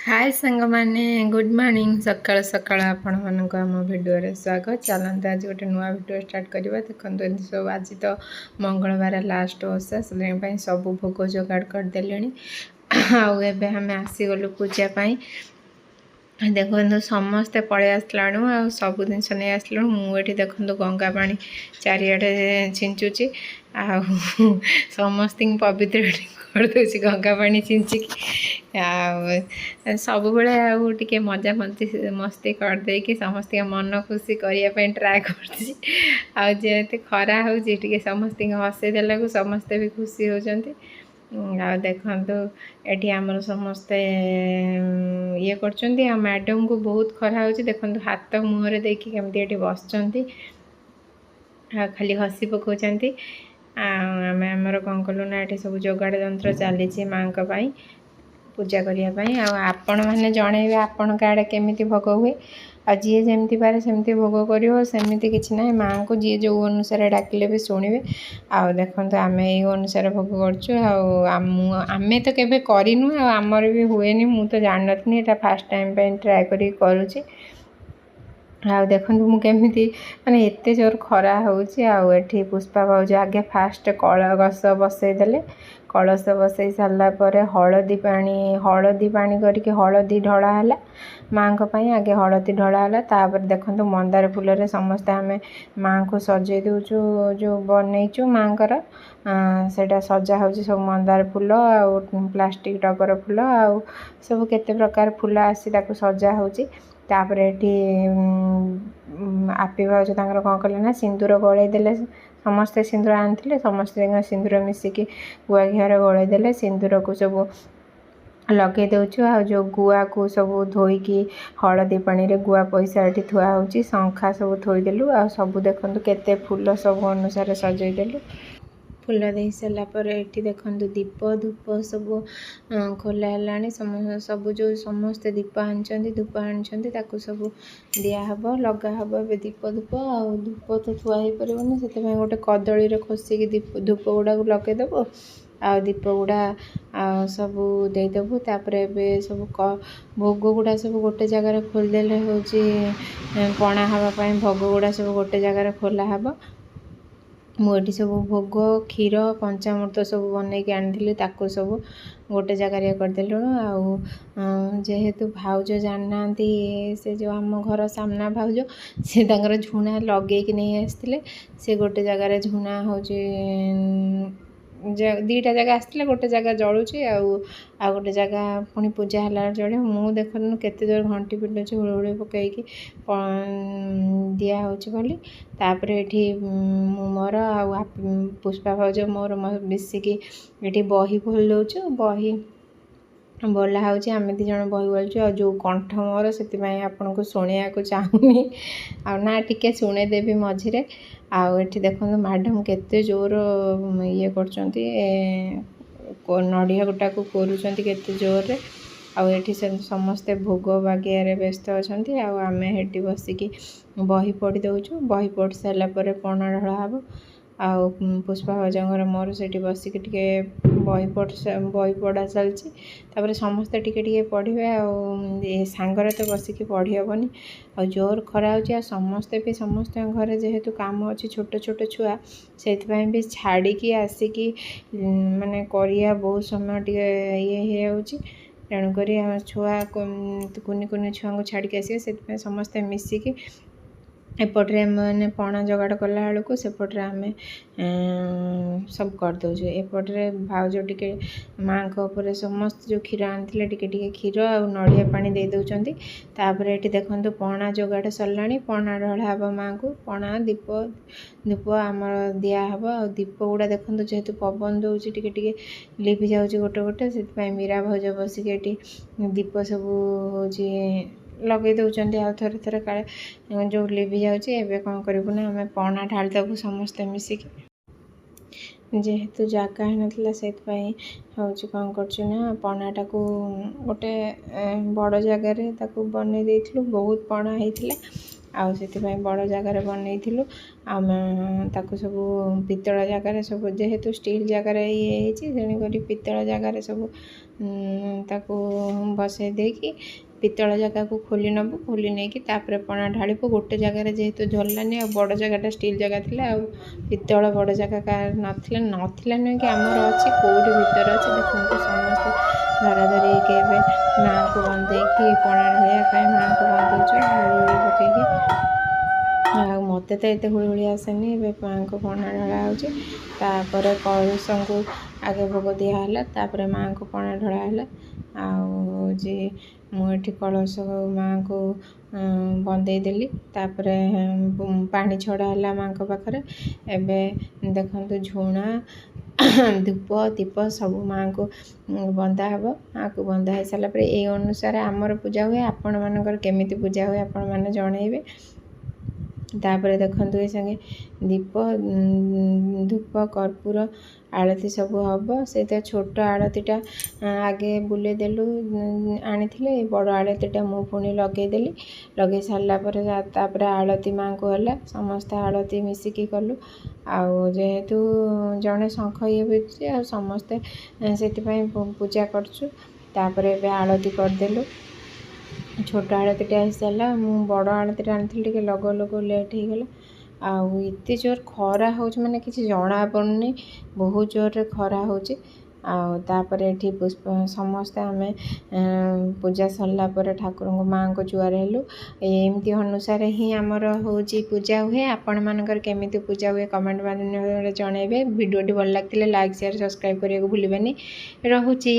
हाय सांग माने good morning सकाळ सकाळ आपण मानक आम भिडियो स्वागत चलते आज गोटे नुआ भिडियो स्टार्ट करवा देखो एमती सब आज तो मंगलवार लास्ट ओषा से सब भोग जोगाड़ करदे आउ आम आसीगलु पूजापाई देखो समस्ते पलि आसलु आ सब जिन नहीं आसलु मुझे देखो गंगा पानी चारिआडे छिंचुची आ समस्त पवित्र करदे गंगा पानी छिंचिकी सब टे मजा मस्ती करदे कि समस्त मन खुशी करने ट्राए कर खरा हो समस्त हसईदेला को समस्ते भी खुशी होती आ देखु ये आमर समस्ते ये कर मैडम को बहुत खरा हो देखो हाथ मुहर देखिए केमती बस खाली हसी पकाउछन्ति आम आमर कौन कलु ना ये सब जोगाड़ जंत्र चली माँ पूजा करने आपण मैंने जनइबे आपण आड़े केमी भोग हुए आ जी जमी पारे सेमती भोग करमती किसी ना माँ को जी जो अनुसार डाकिले भी शुणे आ देखो आम ये अनुसार भोग करें तो केवे करनु आमर भी हुए मु तो जान नी ये फास्ट टाइम ट्राए करुँची आ देखो मुझे माने एते जोर खरा होठी पुष्पा भाउज आगे फास्ट कलश बसईदे कलश बसई सारापर हलदी पानी करके हलदी ढलाला माँ आगे हलदी ढलाला तापर देखो मंदार फूल समस्ते आम माँ को सजे दूचु जो बनईचु माँ सेटा सजा हो सब मंदार फूल आ प्लास्टिक टगर फूल आ सब केते प्रकार फूल आसी सजा होची तापर ये आपी भाज कौन कले ना सिंदूर गलईदे समस्ते सिंदूर आनी समस्ते सिंदूर मिसिकी गुआ घिर गलईदे सिंदूर को सब लगे दौचु आ जो गुआ को सब धोईकी हलदी पानी रे गुआ पैसा ये थुआ होची शंखा सब थोईदेलु आ सब देखु केते फूल सब अनुसार सजईदेलु फूल दे सारापर ये देखो दीप धूप सब खोला है सब जो समस्ते दीप आनी धूप आनी सब दिहब लगाहब ए दीप धूप आ धूप तो थुआ हो पारन से गोटे कदली खोसिकी दीप धूप गुड़ा लगेदेव आ दीप गुड़ा सब देदेबू तापर सब भोग गुड़ा सब गोटे जगार खोलदेले हूँ पणा हाँपाई भोग गुड़ा सब गोटे जगार खोला हब मुझे सब भोग क्षीर पंचामृत सब बनई आनी सब गोटे जगार ये करदेलु जेहेतु भाउज जानना से जो आम घर सामना भाउज से झुणा लगे नहीं आसते से गोटे जगार झुणा हो दीटा जगह आसते गोटे जगह जलुची आ गोटे जगह पुणी पूजा है जड़े मुझे देखु केते जोर घंटी पिटुची हुड़हुड़ी पकईकी दिया बोली तापर ये मोर आ पुष्पा भाउज मोर मिसिकी ये बही खोल दौचु बही बोला होमें दी जन बही बोलचु जो कंठ मोर से आपन को शुणा को चाहूनी आ टिके शुणेदेवी मझे आठ देखो मैडम केते जोर ये कर नड़िया गुटा को कोरुचंती केते जोर आठी समस्ते भोग बागियारे व्यस्त अच्छा आम हेटी बसिकी बही पढ़ी दौचु बही पढ़ी सारापर पणा ढला हम आ पुष्पा भाउजर मोर से बसिक टे बही पढ़ा चलती समस्ते टिके पढ़े सांगर तो बसिकी पढ़ी हेनी आ जोर खरा हो समस्ते भी समस्त घर जेहेतु काम अच्छी छोट छोट छुआ से भी छाड़ी आसिकी माने करिया बहुत समय टे ये हो तेणुक छुआ कुनि कुनि छुआ को छाड़ी आसिए समस्ते मिसिकी एपटे मैंने पणा जोगाड़ कला बेलू सेपटे आम सब करदे एपटे भाउज टिके माँ को समस्त जो क्षीर आनी टिके क्षीर आ नड़िया पानी दे दौरान तापर ये देखो पणा जोगाड़ सरला पणा ढला हम माँ को पणा दीप धूप आमर दिहब आ दीप गुड़ा देखो जेहेतु पवन दौर टे लिभि जाऊँगी गोटे गोटे से मीरा भाउज बसिक दीप सब हो लगे दौरान आउ थे थे काले जो लिभि जाऊँगी कौन करूँ ना आम पणा ढालदेबू समस्ते मिसिकी जेहेतु जगह ही नाला से हूँ कौन कर पणाटा को गोटे बड़ जगार बनई देलु बहुत पणा होता आउ से बड़ जगार बनईलु आम ताको सब पितल जगार सब जेहेतु स्टील जगार ये तेणुक पितल जगार सब ତାକୁ ବସାଇ ଦେଇକି ପିତ୍ତଳ ଜାଗାକୁ ଖୋଲି ନେବୁ। ଖୋଲି ନେଇକି ତାପରେ ପଣା ଢାଳିବୁ। ଗୋଟେ ଜାଗାରେ ଯେହେତୁ ଝରିଲାନି ଆଉ ବଡ଼ ଜାଗାଟା ଷ୍ଟିଲ୍ ଜାଗା ଥିଲା, ଆଉ ପିତ୍ତଳ ବଡ଼ ଜାଗା ନଥିଲା ନୁହେଁ କି ଆମର ଅଛି, କେଉଁଠି ଭିତରେ ଅଛି। ଦେଖନ୍ତୁ ସମସ୍ତେ ଧରାଧରି ହେଇକି ଏବେ ମାଆଙ୍କୁ ବନ୍ଦେଇକି ପଣା ଢାଳିବା ପାଇଁ ମାଆଙ୍କୁ ବନ୍ଦଉଛୁ ହୁଳି ପକେଇକି। ଆଉ ମୋତେ ତ ଏତେ ହୁଳି ଆସେନି। ଏବେ ମାଆଙ୍କୁ ପଣା ଢଳା ହେଉଛି। ତାପରେ କଳସଙ୍କୁ ଆଗେ ଭୋଗ ଦିଆହେଲା, ତାପରେ ମାଆଙ୍କୁ ପଣା ଢଳା ହେଲା। ଆଉ ହେଉଛି ମୁଁ ଏଠି କଳସ ମାଆଙ୍କୁ ବନ୍ଦେଇ ଦେଲି। ତାପରେ ପାଣି ଛଡ଼ା ହେଲା ମାଆଙ୍କ ପାଖରେ। ଏବେ ଦେଖନ୍ତୁ ଝୁଣା ଧୂପ ଦୀପ ସବୁ ମାଆଙ୍କୁ ବନ୍ଦା ହେବ। ମାଆଙ୍କୁ ବନ୍ଦା ହେଇସାରିଲା ପରେ ଏଇ ଅନୁସାରେ ଆମର ପୂଜା ହୁଏ। ଆପଣମାନଙ୍କର କେମିତି ପୂଜା ହୁଏ ଆପଣମାନେ ଜଣେଇବେ। ତାପରେ ଦେଖନ୍ତୁ ଏ ସାଙ୍ଗେ ଦୀପ ଧୂପ କର୍ପୂର ଆଳତି ସବୁ ହେବ। ସେଇଟା ଛୋଟ ଆଳତିଟା ଆଗେ ବୁଲେଇ ଦେଲୁ, ଆଣିଥିଲେ। ବଡ଼ ଆଳତିଟା ମୁଁ ପୁଣି ଲଗେଇଦେଲି। ଲଗେଇ ସାରିଲା ପରେ ତାପରେ ଆଳତି ମାଆଙ୍କୁ ହେଲା। ସମସ୍ତେ ଆଳତି ମିଶିକି କଲୁ। ଆଉ ଯେହେତୁ ଜଣେ ଶଙ୍ଖ ଇଏ ବିଛି ଆଉ ସମସ୍ତେ ସେଥିପାଇଁ ପୂଜା କରୁଛୁ। ତାପରେ ଏବେ ଆଳତି କରିଦେଲୁ। ଛୋଟ ଆଳତିଟା ହେଇସାରିଲା। ମୁଁ ବଡ଼ ଆଳତିଟା ଆଣିଥିଲି, ଟିକେ ଲଗଉ ଲେଟ୍ ହେଇଗଲା। ଆଉ ଏତେ ଜୋର ଖରା ହେଉଛି, ମାନେ କିଛି ଜଣା ପଡ଼ୁନି, ବହୁତ ଜୋରରେ ଖରା ହେଉଛି। ଆଉ ତାପରେ ଏଠି ସମସ୍ତେ ଆମେ ପୂଜା ସରିଲା ପରେ ଠାକୁରଙ୍କୁ ମାଆଙ୍କୁ ଜୁହାର ହେଲୁ। ଏମିତି ଅନୁସାରେ ହିଁ ଆମର ହେଉଛି ପୂଜା ହୁଏ। ଆପଣମାନଙ୍କର କେମିତି ପୂଜା ହୁଏ କମେଣ୍ଟ ମାଧ୍ୟମରେ ଜଣାଇବେ। ଭିଡ଼ିଓଟି ଭଲ ଲାଗିଥିଲେ ଲାଇକ୍ ସେୟାର ସବସ୍କ୍ରାଇବ୍ କରିବାକୁ ଭୁଲିବେନି। ରହୁଛି।